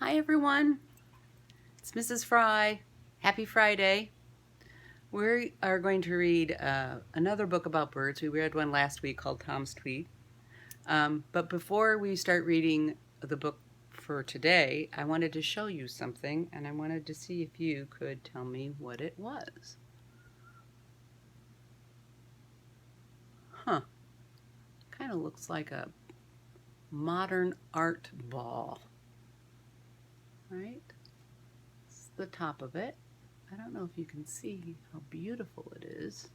Hi everyone, it's Mrs. Fry. Happy Friday. We are going to read another book about birds. We read one last week called Tom's Tweet. But before we start reading the book for today, I wanted to show you something and I wanted to see if you could tell me what it was. Kind of looks like a modern art ball, right? It's the top of it. I don't know if you can see how beautiful it is.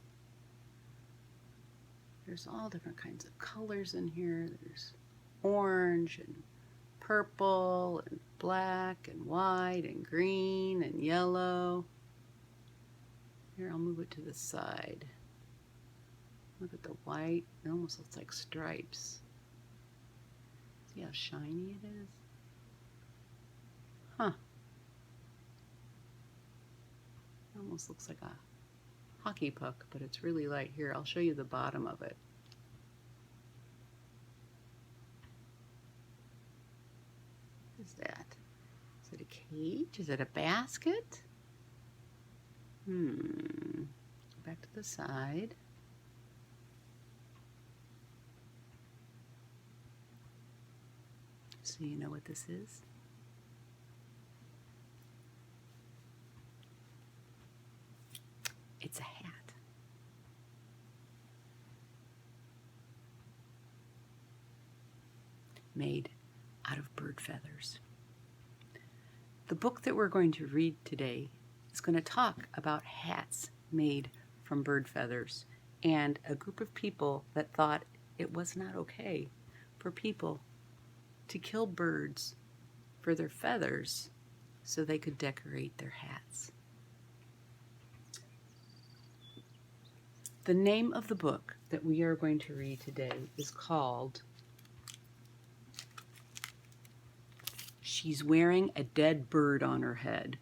There's all different kinds of colors in here. There's orange and purple and black and white and green and yellow. Here, I'll move it to the side. Look at the white. It almost looks like stripes. See how shiny it is? It almost looks like a hockey puck, but it's really light. Here, I'll show you the bottom of it. What is that? Is it a cage? Is it a basket? Back to the side. So you know what this is? It's a hat. Made out of bird feathers. The book that we're going to read today is going to talk about hats made from bird feathers and a group of people that thought it was not okay for people to kill birds for their feathers so they could decorate their hats. The name of the book that we are going to read today is called She's Wearing a Dead Bird on Her Head.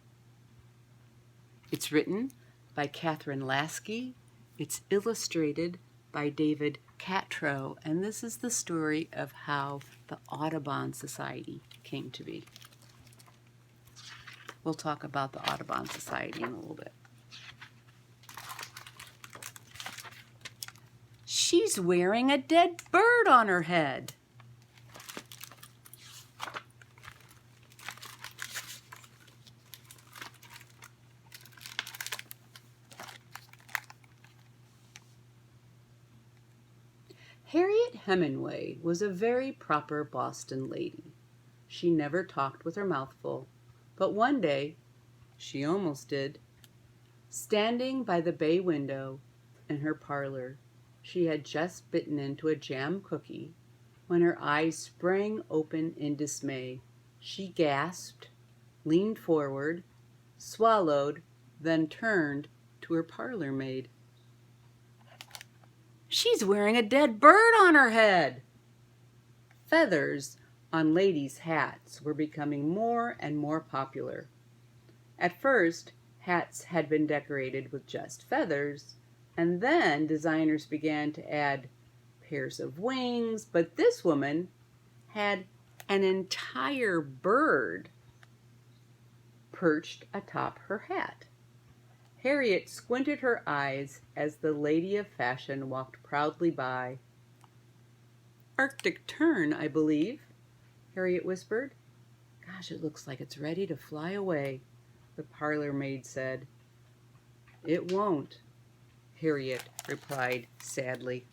It's written by Catherine Lasky. It's illustrated by David Catrow, and this is the story of how the Audubon Society came to be. We'll talk about the Audubon Society in a little bit. She's wearing a dead bird on her head. Harriet Hemingway was a very proper Boston lady. She never talked with her mouth full, but one day she almost did. Standing by the bay window in her parlor, she had just bitten into a jam cookie when her eyes sprang open in dismay. She gasped, leaned forward, swallowed, then turned to her parlor maid. She's wearing a dead bird on her head. Feathers on ladies' hats were becoming more and more popular. At first, hats had been decorated with just feathers, and then designers began to add pairs of wings, but this woman had an entire bird perched atop her hat. Harriet squinted her eyes as the lady of fashion walked proudly by. "Arctic tern, I believe," Harriet whispered. "Gosh, it looks like it's ready to fly away," the parlor maid said. "It won't," Harriet replied sadly.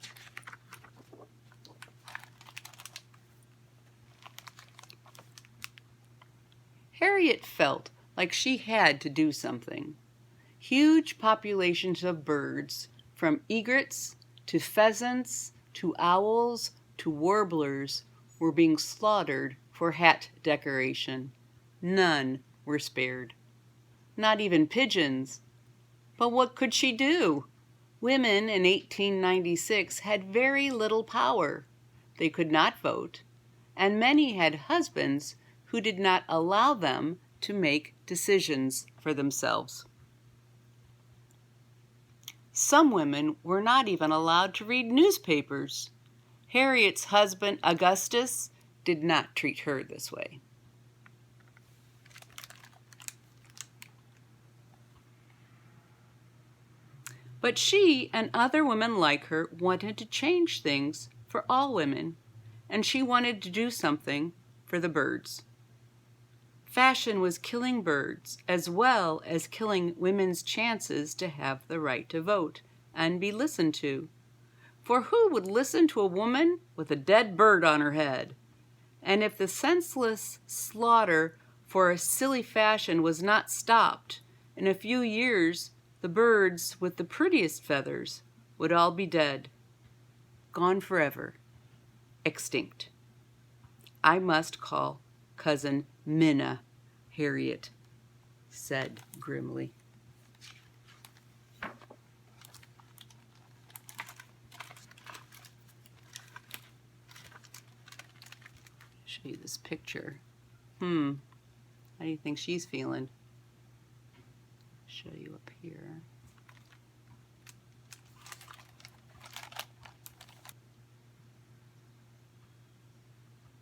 Harriet felt like she had to do something. Huge populations of birds, from egrets to pheasants to owls to warblers, were being slaughtered for hat decoration. None were spared. Not even pigeons. But what could she do? Women in 1896 had very little power. They could not vote, and many had husbands who did not allow them to make decisions for themselves. Some women were not even allowed to read newspapers. Harriet's husband, Augustus, did not treat her this way. But she and other women like her wanted to change things for all women, and she wanted to do something for the birds. Fashion was killing birds as well as killing women's chances to have the right to vote and be listened to. For who would listen to a woman with a dead bird on her head? And if the senseless slaughter for a silly fashion was not stopped, in a few years the birds with the prettiest feathers would all be dead, gone forever, extinct. I must call Cousin Minna, Harriet said grimly. Show you this picture. How do you think she's feeling? Show you up here.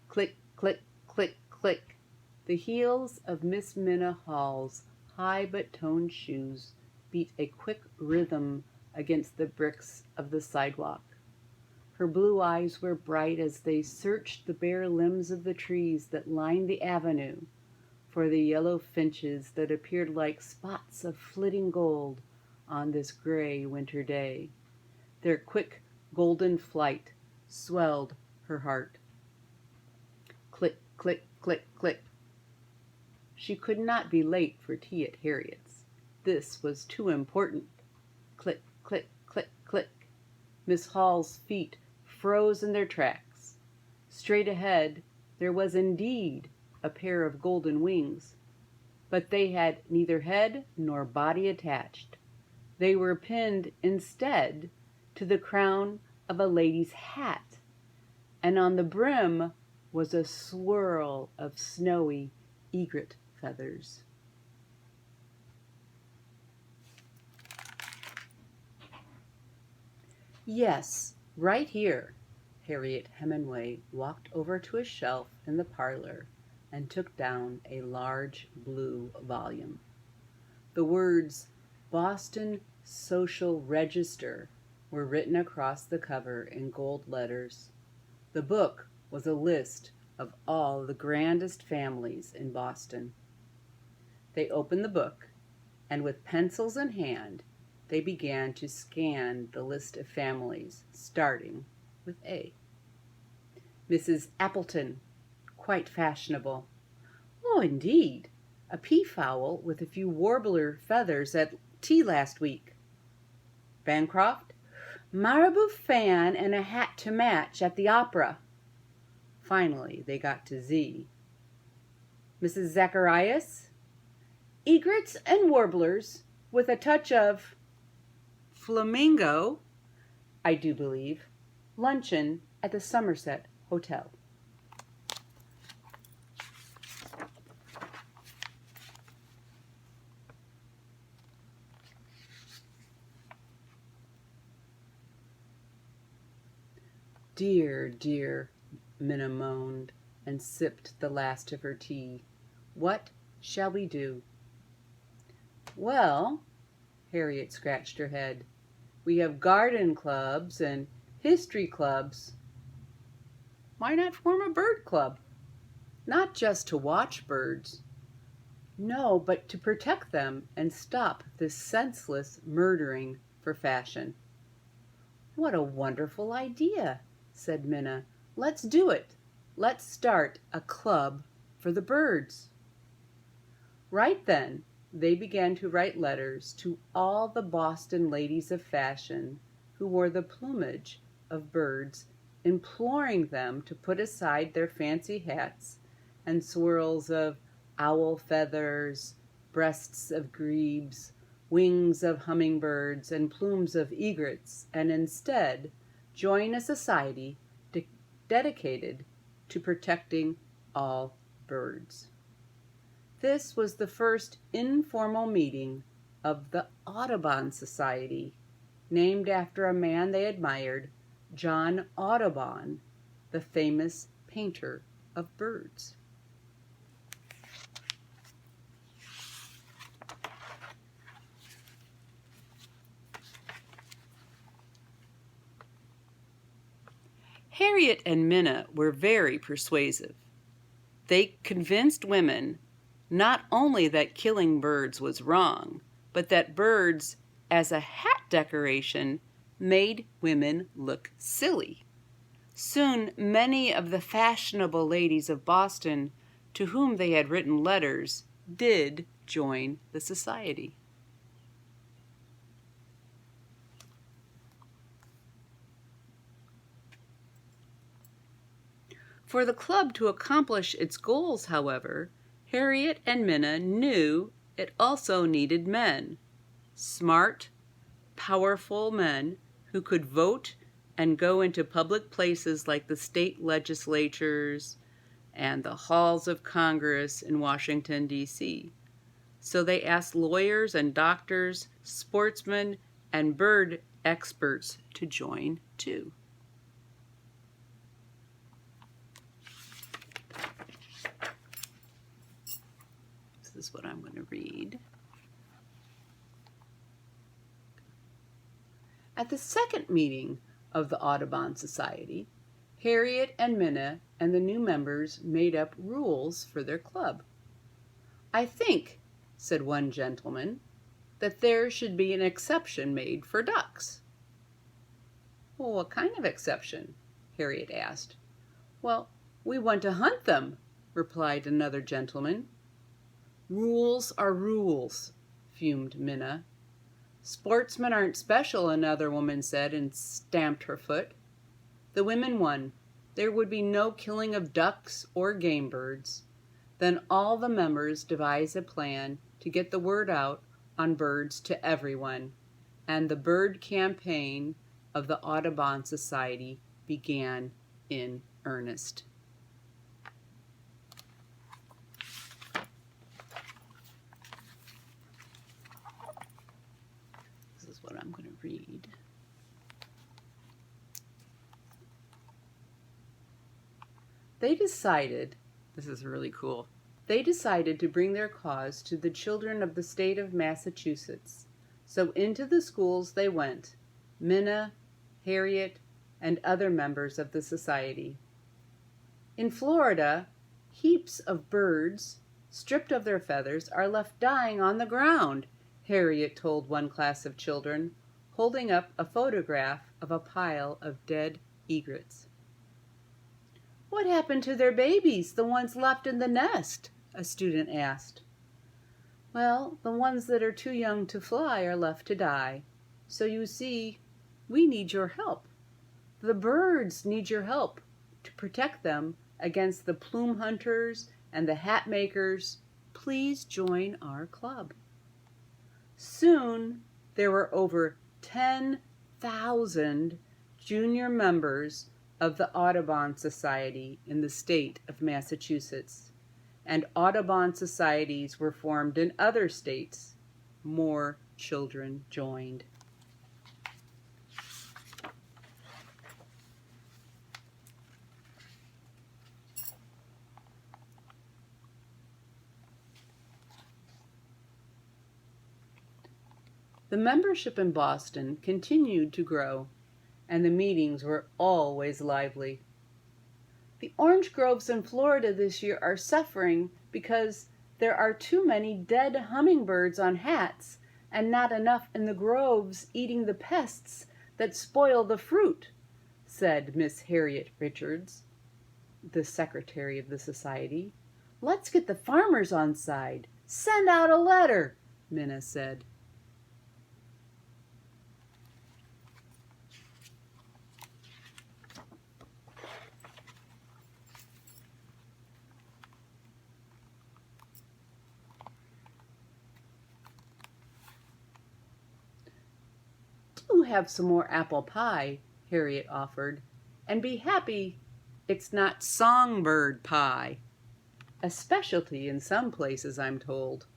Click, click, click, click. The heels of Miss Minna Hall's high but toned shoes beat a quick rhythm against the bricks of the sidewalk. Her blue eyes were bright as they searched the bare limbs of the trees that lined the avenue for the yellow finches that appeared like spots of flitting gold on this gray winter day. Their quick golden flight swelled her heart. Click, click, click, click. She could not be late for tea at Harriet's. This was too important. Click, click, click, click. Miss Hall's feet froze in their tracks. Straight ahead there was indeed a pair of golden wings, but they had neither head nor body attached. They were pinned instead to the crown of a lady's hat, and on the brim was a swirl of snowy egret feathers. Yes, right here. Harriet Hemingway walked over to a shelf in the parlor and took down a large blue volume. The words Boston Social Register were written across the cover in gold letters. The book was a list of all the grandest families in Boston. They opened the book, and with pencils in hand, they began to scan the list of families, starting with A. Mrs. Appleton, quite fashionable. Oh, indeed, a peafowl with a few warbler feathers at tea last week. Bancroft, marabou fan and a hat to match at the opera. Finally, they got to Z. Mrs. Zacharias, egrets and warblers with a touch of flamingo, I do believe, luncheon at the Somerset Hotel. Dear, dear, Minna moaned and sipped the last of her tea. What shall we do? Well, Harriet scratched her head. We have garden clubs and history clubs. Why not form a bird club? Not just to watch birds. No, but to protect them and stop this senseless murdering for fashion. What a wonderful idea, said Minna. Let's do it. Let's start a club for the birds. Right then, they began to write letters to all the Boston ladies of fashion who wore the plumage of birds, imploring them to put aside their fancy hats and swirls of owl feathers, breasts of grebes, wings of hummingbirds, and plumes of egrets, and instead join a society dedicated to protecting all birds. This was the first informal meeting of the Audubon Society, named after a man they admired, John Audubon, the famous painter of birds. Harriet and Minna were very persuasive. They convinced women not only that killing birds was wrong, but that birds as a hat decoration made women look silly. Soon many of the fashionable ladies of Boston to whom they had written letters did join the society. For the club to accomplish its goals, however, Harriet and Minna knew it also needed men, smart, powerful men who could vote and go into public places like the state legislatures and the halls of Congress in Washington, D.C. So they asked lawyers and doctors, sportsmen, and bird experts to join too. This is what I'm going to read. At the second meeting of the Audubon Society, Harriet and Minna and the new members made up rules for their club. "I think," said one gentleman, "that there should be an exception made for ducks." "Well, what kind of exception?" Harriet asked. "Well, we want to hunt them," replied another gentleman. "Rules are rules," fumed Minna. "Sportsmen aren't special," another woman said and stamped her foot. The women won. There would be no killing of ducks or game birds. Then all the members devised a plan to get the word out on birds to everyone, and the bird campaign of the Audubon Society began in earnest. This is what I'm going to read. They decided, this is really cool, they decided to bring their cause to the children of the state of Massachusetts. So into the schools they went, Minna, Harriet, and other members of the society. In Florida, heaps of birds, stripped of their feathers, are left dying on the ground, Harriet told one class of children, holding up a photograph of a pile of dead egrets. "What happened to their babies, the ones left in the nest?" a student asked. "Well, the ones that are too young to fly are left to die. So you see, we need your help. The birds need your help to protect them against the plume hunters and the hat makers. Please join our club." Soon there were over 10,000 junior members of the Audubon Society in the state of Massachusetts, and Audubon societies were formed in other states. More children joined. The membership in Boston continued to grow, and the meetings were always lively. "The orange groves in Florida this year are suffering because there are too many dead hummingbirds on hats and not enough in the groves eating the pests that spoil the fruit," said Miss Harriet Richards, the secretary of the society. "Let's get the farmers on side. Send out a letter," Minna said. "Do have some more apple pie," Harriet offered, "and be happy it's not songbird pie. A specialty in some places, I'm told."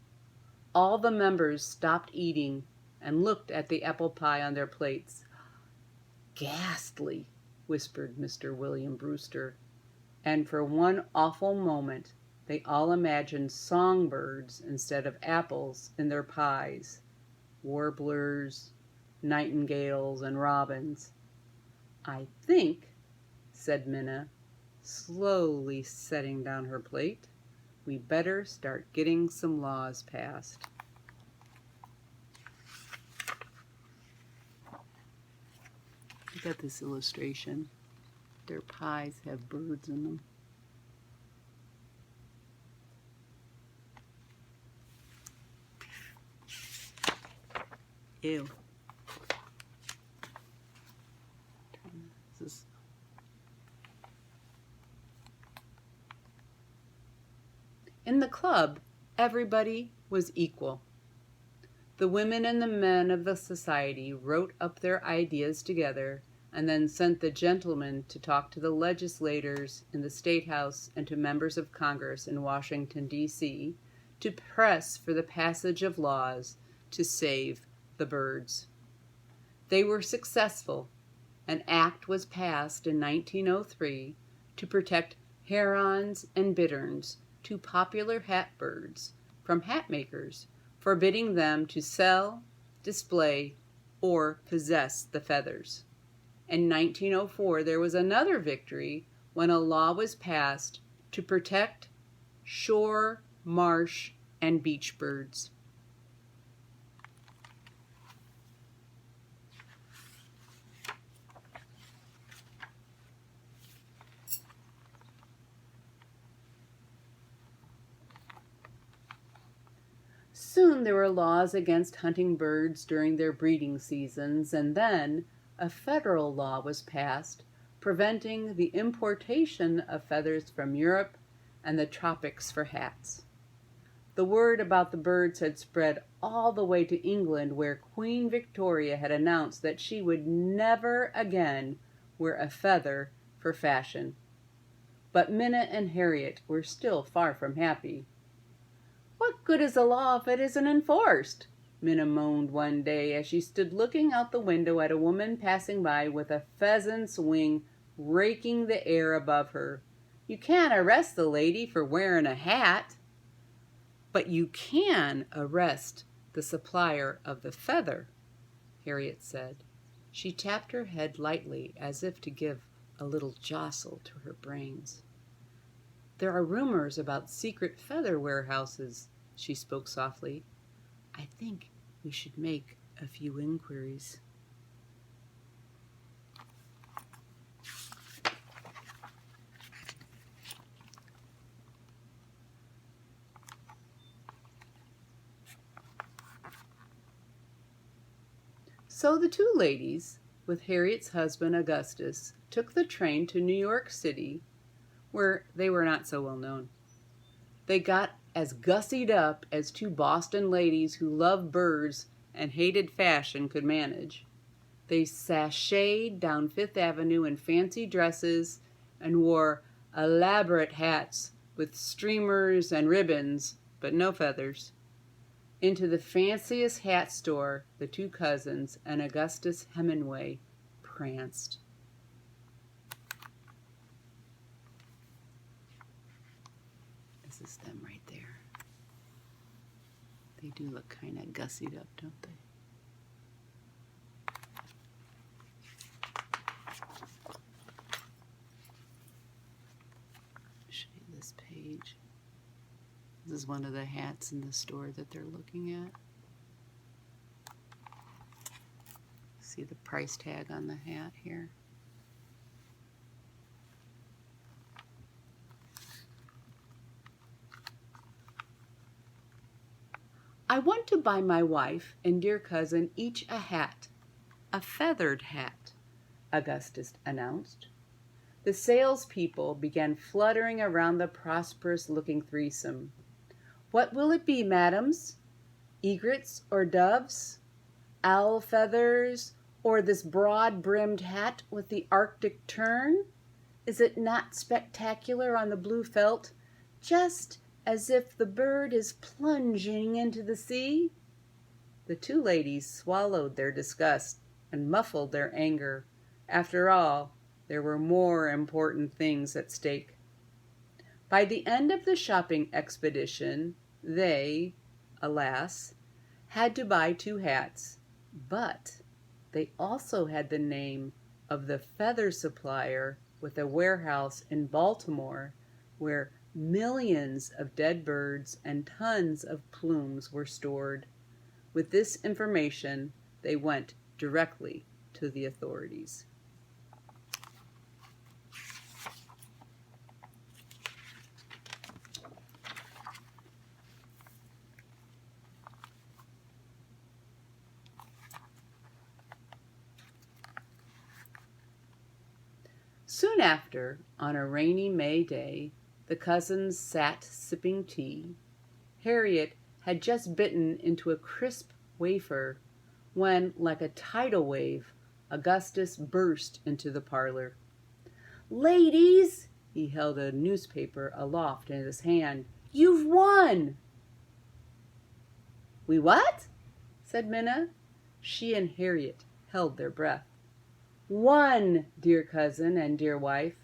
All the members stopped eating and looked at the apple pie on their plates. "Ghastly," whispered Mr. William Brewster, and for one awful moment they all imagined songbirds instead of apples in their pies, warblers, nightingales, and robins. "I think," said Minna, slowly setting down her plate. "We better start getting some laws passed." Look at this illustration. Their pies have birds in them. Ew. In the club, everybody was equal. The women and the men of the society wrote up their ideas together and then sent the gentlemen to talk to the legislators in the State House and to members of Congress in Washington, D.C., to press for the passage of laws to save the birds. They were successful. An act was passed in 1903 to protect herons and bitterns, two popular hat birds, from hat makers, forbidding them to sell, display, or possess the feathers. In 1904, there was another victory when a law was passed to protect shore, marsh, and beach birds. Soon there were laws against hunting birds during their breeding seasons, and then a federal law was passed preventing the importation of feathers from Europe and the tropics for hats. The word about the birds had spread all the way to England, where Queen Victoria had announced that she would never again wear a feather for fashion. But Minna and Harriet were still far from happy. "What good is a law if it isn't enforced?" Minna moaned one day as she stood looking out the window at a woman passing by with a pheasant's wing raking the air above her. "You can't arrest the lady for wearing a hat." "But you can arrest the supplier of the feather," Harriet said. She tapped her head lightly as if to give a little jostle to her brains. "There are rumors about secret feather warehouses," she spoke softly. "I think we should make a few inquiries." So the two ladies, with Harriet's husband Augustus, took the train to New York City, where they were not so well known. They got as gussied up as two Boston ladies who loved birds and hated fashion could manage. They sashayed down Fifth Avenue in fancy dresses and wore elaborate hats with streamers and ribbons, but no feathers. Into the fanciest hat store the two cousins and Augustus Hemingway pranced. This is them right there. They do look kind of gussied up, don't they? Show you this page. This is one of the hats in the store that they're looking at. See the price tag on the hat here? "I want to buy my wife and dear cousin each a hat, a feathered hat," Augustus announced. The salespeople began fluttering around the prosperous-looking threesome. "What will it be, madams? Egrets or doves? Owl feathers, or this broad-brimmed hat with the Arctic tern? Is it not spectacular on the blue felt, just as if the bird is plunging into the sea?" The two ladies swallowed their disgust and muffled their anger. After all, there were more important things at stake. By the end of the shopping expedition, they, alas, had to buy two hats, but they also had the name of the feather supplier with a warehouse in Baltimore where millions of dead birds and tons of plumes were stored. With this information, they went directly to the authorities. Soon after, on a rainy May day, the cousins sat sipping tea. Harriet had just bitten into a crisp wafer when, like a tidal wave, Augustus burst into the parlor. "Ladies," he held a newspaper aloft in his hand, "you've won!" "We what?" said Minna. She and Harriet held their breath. "Won, dear cousin and dear wife.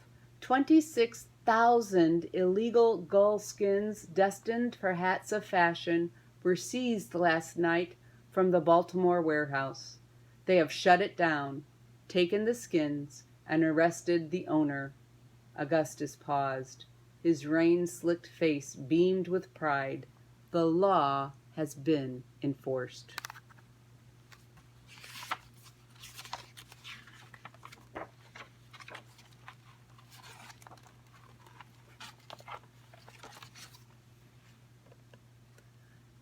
26,000 illegal gull skins destined for hats of fashion were seized last night from the Baltimore warehouse. They have shut it down, taken the skins, and arrested the owner." Augustus paused. His rain-slicked face beamed with pride. The law has been enforced.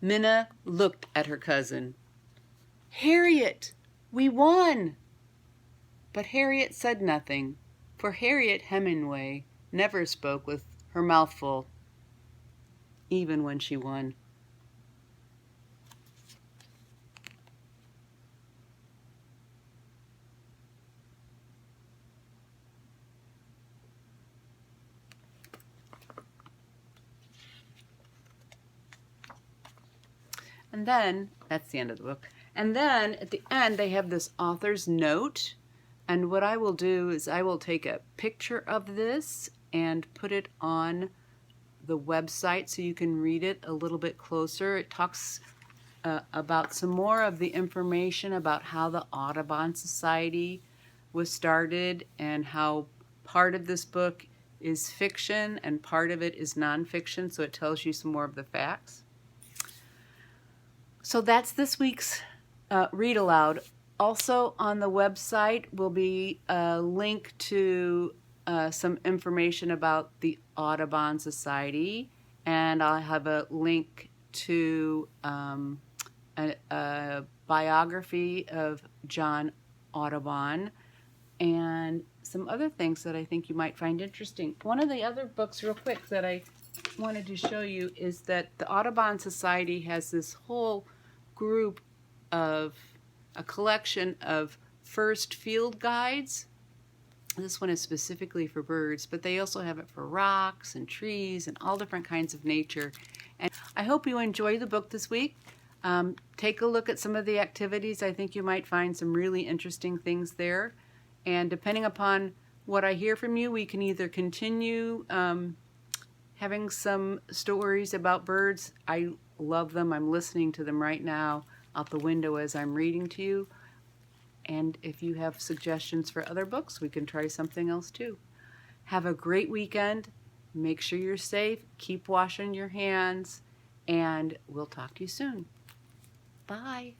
Minna looked at her cousin. "Harriet, we won!" But Harriet said nothing, for Harriet Hemingway never spoke with her mouth full, even when she won. And then, that's the end of the book. And then at the end, they have this author's note. And what I will do is I will take a picture of this and put it on the website so you can read it a little bit closer. It talks about some more of the information about how the Audubon Society was started and how part of this book is fiction and part of it is nonfiction, so it tells you some more of the facts. So that's this week's Read Aloud. Also on the website will be a link to some information about the Audubon Society, and I'll have a link to a biography of John Audubon and some other things that I think you might find interesting. One of the other books, real quick, that I wanted to show you is that the Audubon Society has this whole group of a collection of first field guides. This one is specifically for birds, but they also have it for rocks and trees and all different kinds of nature. And I hope you enjoy the book this week. Take a look at some of the activities. I think you might find some really interesting things there. And depending upon what I hear from you, we can either continue having some stories about birds. I love them. I'm listening to them right now out the window as I'm reading to you. And if you have suggestions for other books, we can try something else too. Have a great weekend. Make sure you're safe. Keep washing your hands. And we'll talk to you soon. Bye.